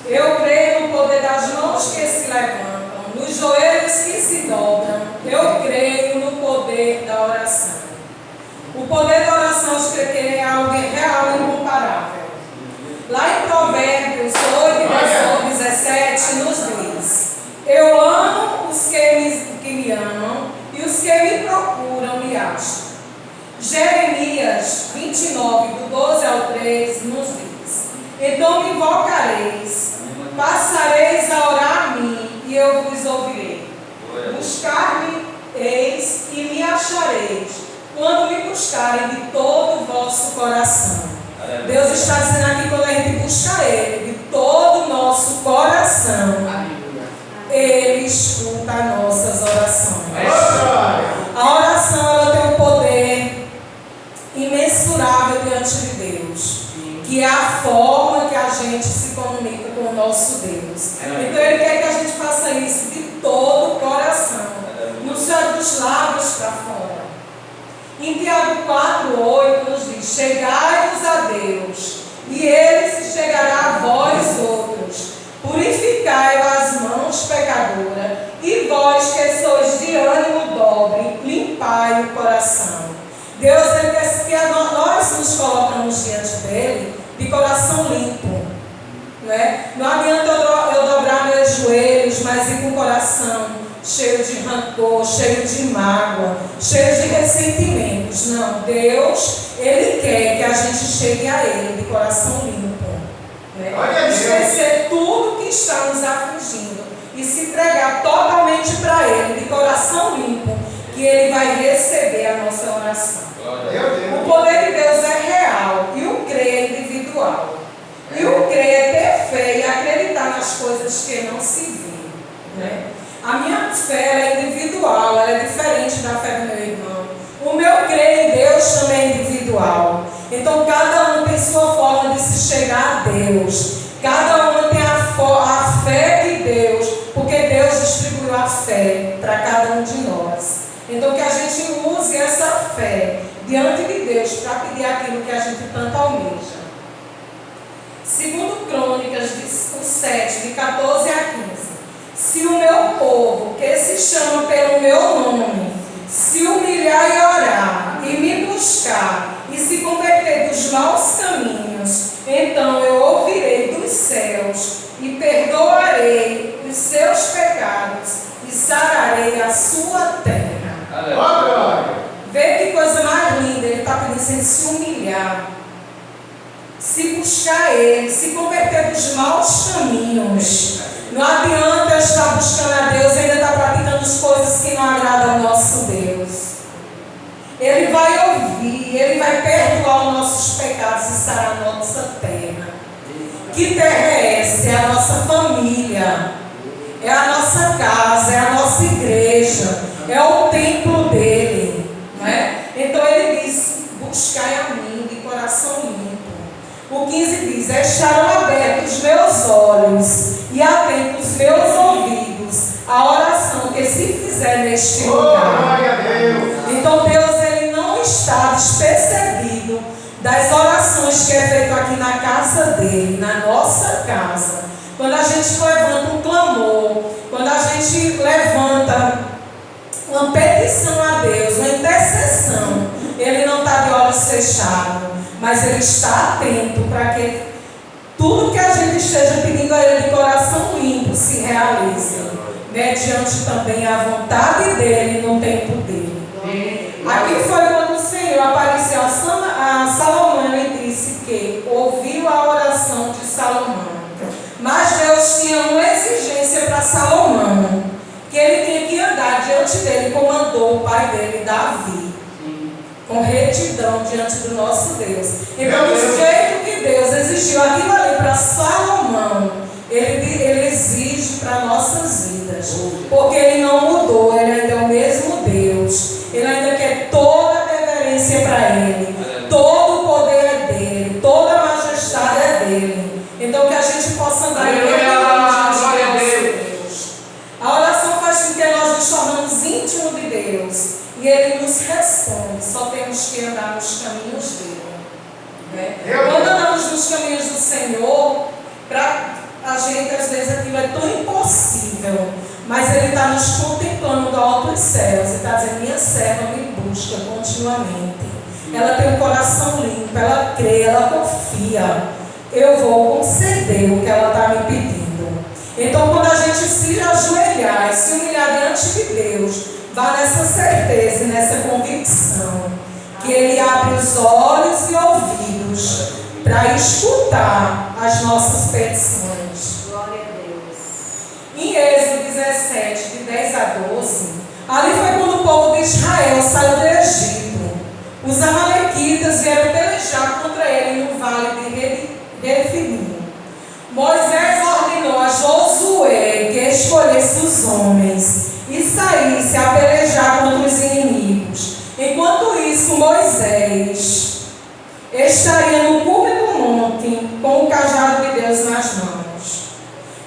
Eu creio no poder das mãos que se levantam, nos joelhos que se dobram. Eu creio no poder da oração. O poder da oração, eu creio que é algo real e incomparável. Lá em Provérbios 8, 17, nos diz: eu amo os que me amam, e os que me procuram me acham. Jeremias 29, do 12 ao 3, nos diz: então me invocareis, passareis a orar a mim, e eu vos ouvirei. Buscar-me-eis e me achareis, quando me buscarem de todo o vosso coração. Deus está dizendo aqui, quando a gente busca Ele de todo o nosso coração, Ele escuta as nossas orações. A oração, ela tem um poder imensurável diante de Deus, que é a forma que a gente se comunica com o nosso Deus. Então Ele quer que a gente faça isso de todo o coração, dos lábios para fora. Em Tiago 4:8 nos diz: chegai-vos a Deus, e Ele se chegará a vós outros. Purificai as mãos pecadoras, e vós que sois de ânimo dobre, limpai o coração. Deus, Ele quer que nós nos colocamos diante dEle de coração limpo. Não adianta eu dobrar meus joelhos, mas ir com o coração cheio de rancor, cheio de mágoa, cheio de ressentimentos. Não, Deus, Ele quer que a gente chegue a Ele de coração limpo. Esquecer tudo que está nos afligindo e se entregar totalmente para Ele, de coração limpo, que Ele vai receber a nossa oração. O poder de Deus é real e o crer é individual. E o crer é ter fé e acreditar nas coisas que não se vê. A minha fé é individual, ela é diferente da fé do meu irmão. O meu crer em Deus também é individual. Então cada um tem sua forma de se chegar a Deus. Cada um tem a fé de Deus, porque Deus distribuiu a fé para cada um de nós. Então que a gente use essa fé diante de Deus para pedir aquilo que a gente tanto almeja. Segundo Crônicas 7, de 14 a 15. Se o meu povo, que se chama pelo meu nome, se humilhar e orar, e me buscar, e se converter dos maus caminhos, então eu ouvirei dos céus, e perdoarei os seus pecados, e sararei a sua terra. Vê que coisa mais linda, ele está pedindo assim, se humilhar, se buscar Ele, se converter dos maus caminhos. Não adianta eu estar buscando a Deus e ainda estar praticando as coisas que não agradam ao nosso Deus. Ele vai ouvir, Ele vai perdoar os nossos pecados e sarar a nossa terra. Que terra é essa? É a nossa família, é a nossa casa, é a nossa igreja, é o templo dele. Não é? Então Ele diz: buscai a mim de coração limpo. O 15 diz: estarão abertos os meus olhos e atentos os meus ouvidos à oração que se fizer neste lugar. Então Deus, Ele não está despercebido das orações que é feito aqui na casa dele, na nossa casa. Quando a gente levanta um clamor, quando a gente levanta uma petição a Deus, uma intercessão, Ele não está de olhos fechados, mas Ele está atento para que tudo que a gente esteja pedindo a Ele de coração limpo se realize, mediante também a vontade dEle no tempo dEle. Aqui foi quando o Senhor apareceu a Salomão e disse que ouviu a oração de Salomão. Mas Deus tinha uma exigência para Salomão, que ele tinha que andar diante dele, como andou o pai dele, Davi, com retidão diante do nosso Deus. Então, do jeito que Deus exigiu aquilo ali para Salomão, Ele exige para nossas vidas, porque Ele não mudou, Ele ainda é o mesmo Deus. Ele ainda quer toda a reverência para Ele, todo o poder é dEle, toda a majestade é dEle. Então que a gente possa andar em Deus. A oração faz com que nós nos tornamos íntimos de Deus, e Ele nos responde. Só temos que andar nos caminhos dEle. Quando andamos nos caminhos do Senhor, a gente, às vezes aquilo é tão impossível, mas Ele está nos contemplando do alto dos céus e está dizendo: minha serva me busca continuamente. Ela tem um coração limpo, ela crê, ela confia. Eu vou conceder o que ela está me pedindo. Então, quando a gente se ajoelhar e se humilhar diante de Deus, vá nessa certeza e nessa convicção que Ele abre os olhos e ouvidos para escutar as nossas petições. Glória a Deus. Em Êxodo 17, de 10 a 12, ali foi quando o povo de Israel saiu do Egito. Os amalequitas vieram pelejar contra ele no vale de Refidim. Moisés ordenou a Josué que escolhesse os homens e saísse a pelejar contra os inimigos. Enquanto isso, Moisés estaria no cume do monte com o cajado de Deus nas mãos.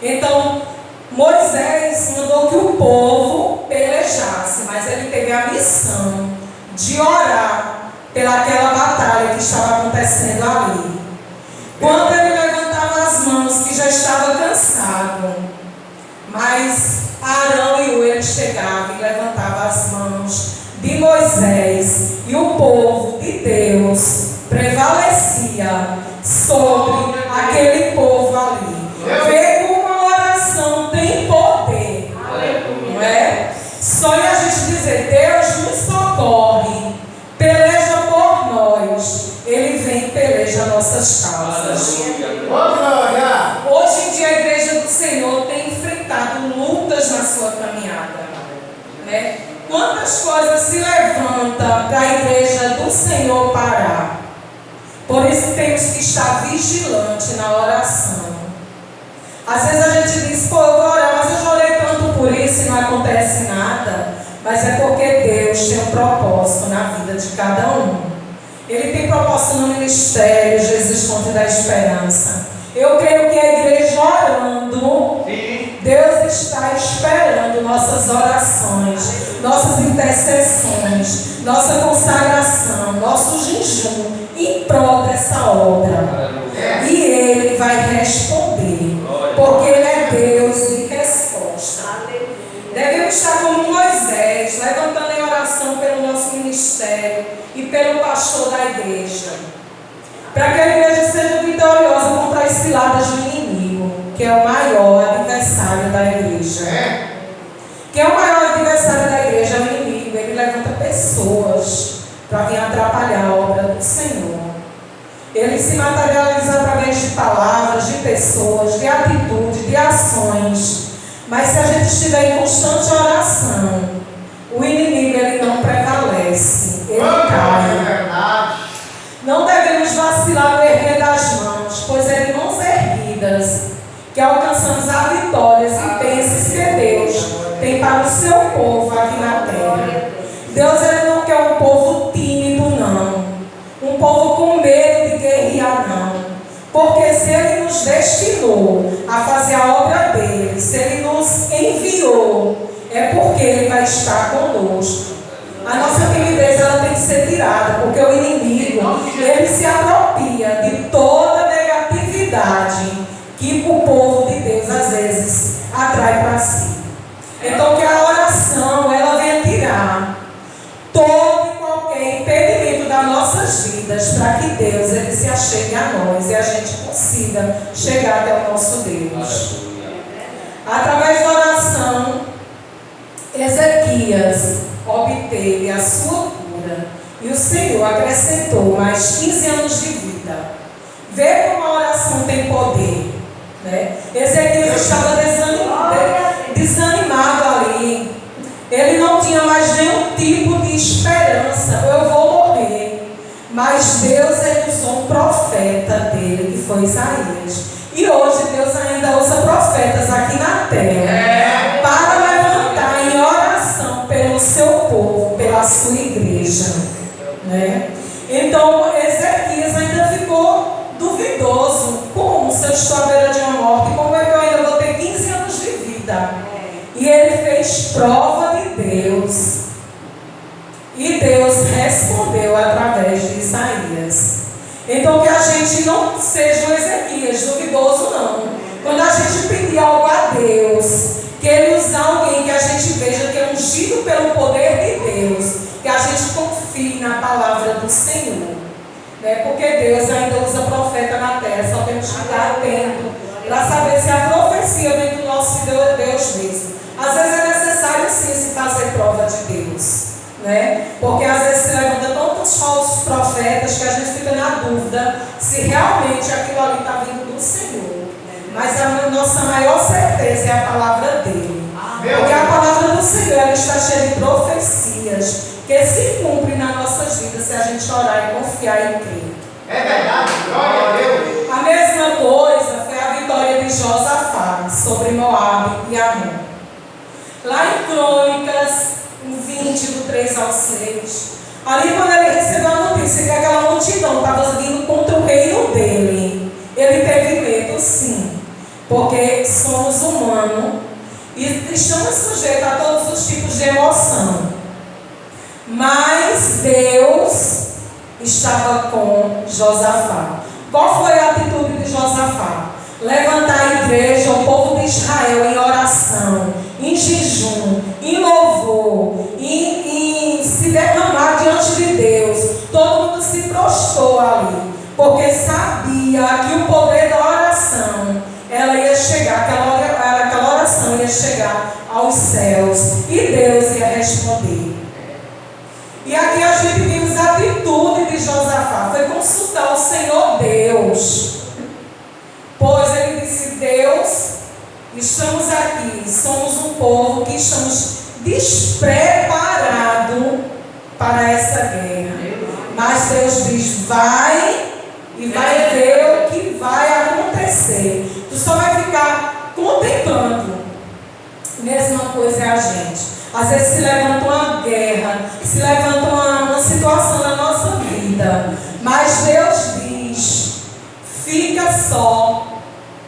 Então, Moisés mandou que o povo pelejasse, mas ele teve a missão de orar pelaquela batalha que estava acontecendo ali. Quando ele levantava as mãos, que já estava cansado, mas Arão e Ur chegavam e levantavam as mãos de Moisés, e o povo de Deus prevalecia sobre aquele povo ali. Vê como uma oração tem poder, não é? Só em a gente dizer: Deus nos socorre, peleja por nós, Ele vem e peleja nossas causas. Hoje em dia a igreja do Senhor tem enfrentado lutas na sua caminhada, né? Quantas coisas se levantam para a igreja do Senhor parar? Por isso temos que estar vigilante na oração. Às vezes a gente diz: pô, eu vou orar, mas eu já orei tanto por isso e não acontece nada. Mas é porque Deus tem um propósito na vida de cada um. Ele tem propósito no ministério, Jesus Fonte da Esperança. Eu creio que a igreja orando, Deus está esperando nossas orações, nossas intercessões, nossa consagração, nosso jejum em prol dessa obra. E Ele vai responder, porque Ele é Deus de resposta. Devemos estar como Moisés, levantando em oração pelo nosso ministério e pelo pastor da igreja, para que a igreja seja vitoriosa contra as ciladas do inimigo, que é o maior adversário da igreja. Quem é o maior adversário da igreja? É o inimigo. Ele levanta pessoas para vir atrapalhar a obra do Senhor. Ele se materializa através de palavras, de pessoas, de atitudes, de ações. Mas se a gente estiver em constante oração, o inimigo ele não prevalece, ele cai. Não devemos vacilar no erguer das mãos, pois é de mãos erguidas que alcançamos a vitória e bênçãos que Deus tem para o seu povo aqui na terra. Deus ele não quer um povo tímido, não. Um povo com medo de guerrear, não. Porque se Ele nos destinou a fazer a obra dEle, se Ele nos enviou, é porque Ele vai estar conosco. A nossa timidez ela tem que ser tirada, porque o inimigo ele se apropria de toda negatividade que o povo de Deus às vezes atrai para si. Então que a oração ela venha tirar todo e qualquer impedimento das nossas vidas, para que Deus ele se achegue a nós e a gente consiga chegar até o nosso Deus. Através da oração, Ezequias obteve a sua cura e o Senhor acrescentou mais 15 anos de vida. Vê como a oração tem poder, né? Ezequias estava desanimado ali. Ele não tinha mais nenhum tipo de esperança. Eu vou morrer. Mas Deus ele usou um profeta dele, que foi Isaías. E hoje Deus ainda usa profetas aqui na terra para levantar em oração pelo seu povo, pela sua igreja, né? Então Ezequias ainda ficou duvidoso. Como se eu estou à beira de uma morte, como é que eu ainda vou ter 15 anos de vida? E ele fez prova de Deus. E Deus respondeu através de Isaías. Então que a gente não seja um Ezequias duvidoso, não. Quando a gente Deus, que Ele usa alguém que a gente veja que é ungido pelo poder de Deus, que a gente confie na palavra do Senhor, né? Porque Deus ainda usa profeta na terra, só temos que estar atento para saber se a profecia vem do nosso Deus mesmo. Às vezes é necessário sim se fazer prova de Deus, né? Porque às vezes se levanta tantos falsos profetas que a gente fica na dúvida se realmente aquilo ali está vindo do Senhor. Mas a nossa maior certeza é a palavra dele. Porque a palavra do Senhor ela está cheia de profecias que se cumprem nas nossas vidas se a gente orar e confiar e crer. É verdade, glória a Deus. A mesma coisa foi a vitória de Josafá sobre Moabe e Amon. Lá em Crônicas 20, do 3 ao 6, ali quando ele recebeu a notícia que aquela multidão estava vindo contra o reino dele, ele teve medo sim, porque somos humanos e estamos sujeitos a todos os tipos de emoção. Mas Deus estava com Josafá. Qual foi a atitude de Josafá? Levantar a igreja, o povo de Israel em oração, em jejum, em louvor, em se derramar diante de Deus. Todo mundo se prostrou ali, porque sabia que o poder da oração, ela ia chegar, aquela oração ia chegar aos céus e Deus ia responder. E aqui a gente vimos a atitude de Josafá, foi consultar o Senhor Deus. Pois ele disse: Deus, estamos aqui, somos um povo que estamos despreparados para essa guerra. Mas Deus diz: vai e vai ver o que vai acontecer. Tu só vai ficar contemplando. Mesma coisa é a gente. Às vezes se levanta uma guerra, se levanta uma situação na nossa vida. Mas Deus diz: fica só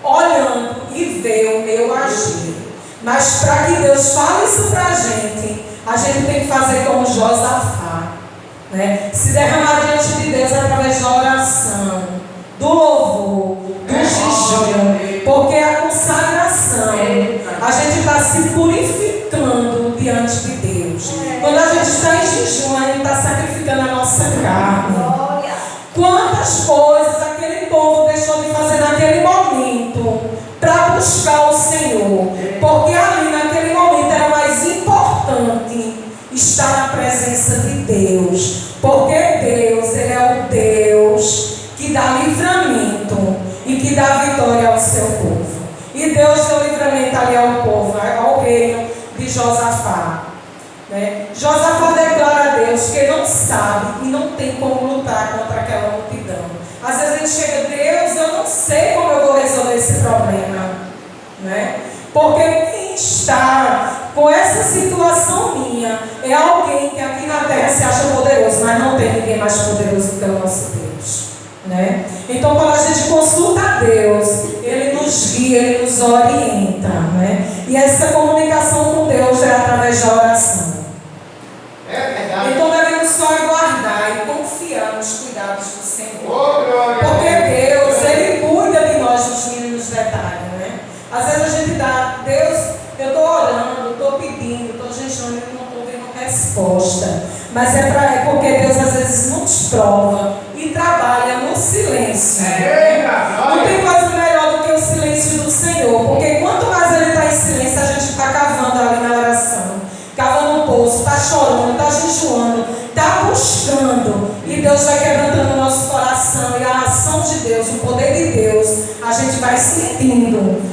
olhando e vê o meu agir. Mas para que Deus fale isso para a gente tem que fazer como Josafá, né? Se derramar diante de Deus através da oração, do louvor, do jejum, porque a consagração, a gente está se purificando diante de Deus. Quando a gente está em jejum, a gente está sacrificando a nossa carne. Quantas coisas aquele povo deixou de fazer naquele momento para buscar o Senhor, porque ali naquele momento era mais importante estar na presença de Deus, porque Deus, Ele é o Deus que dá livramento e que dá vitória ao seu povo. E Deus deu livramento ali ao povo, ao reino de Josafá, né? Josafá declara a Deus que não sabe e não tem como lutar contra aquela multidão. Às vezes a gente chega: Deus, eu não sei como eu vou resolver esse problema, né? Porque quem está com essa situação minha é alguém que aqui na terra se acha poderoso, mas não tem ninguém mais poderoso do que o nosso Deus, né? Então, quando a gente consulta a Deus, Ele nos guia, Ele nos orienta, né? E essa comunicação com Deus é através da oração. Então devemos só aguardar e confiar nos cuidados do Senhor. Porque Deus, Ele cuida de nós nos mínimos detalhes, né? Às vezes a gente dá: Deus, eu estou orando, estou pedindo, estou jejuando e não estou vendo resposta. Mas é porque Deus às vezes nos prova e trabalha no silêncio. Não tem coisa melhor do que o silêncio do Senhor, porque quanto mais Ele está em silêncio, a gente está cavando ali na oração, cavando um poço, está chorando, está jejuando, está buscando, e Deus vai quebrantando o nosso coração, e a ação de Deus, o poder de Deus, a gente vai sentindo.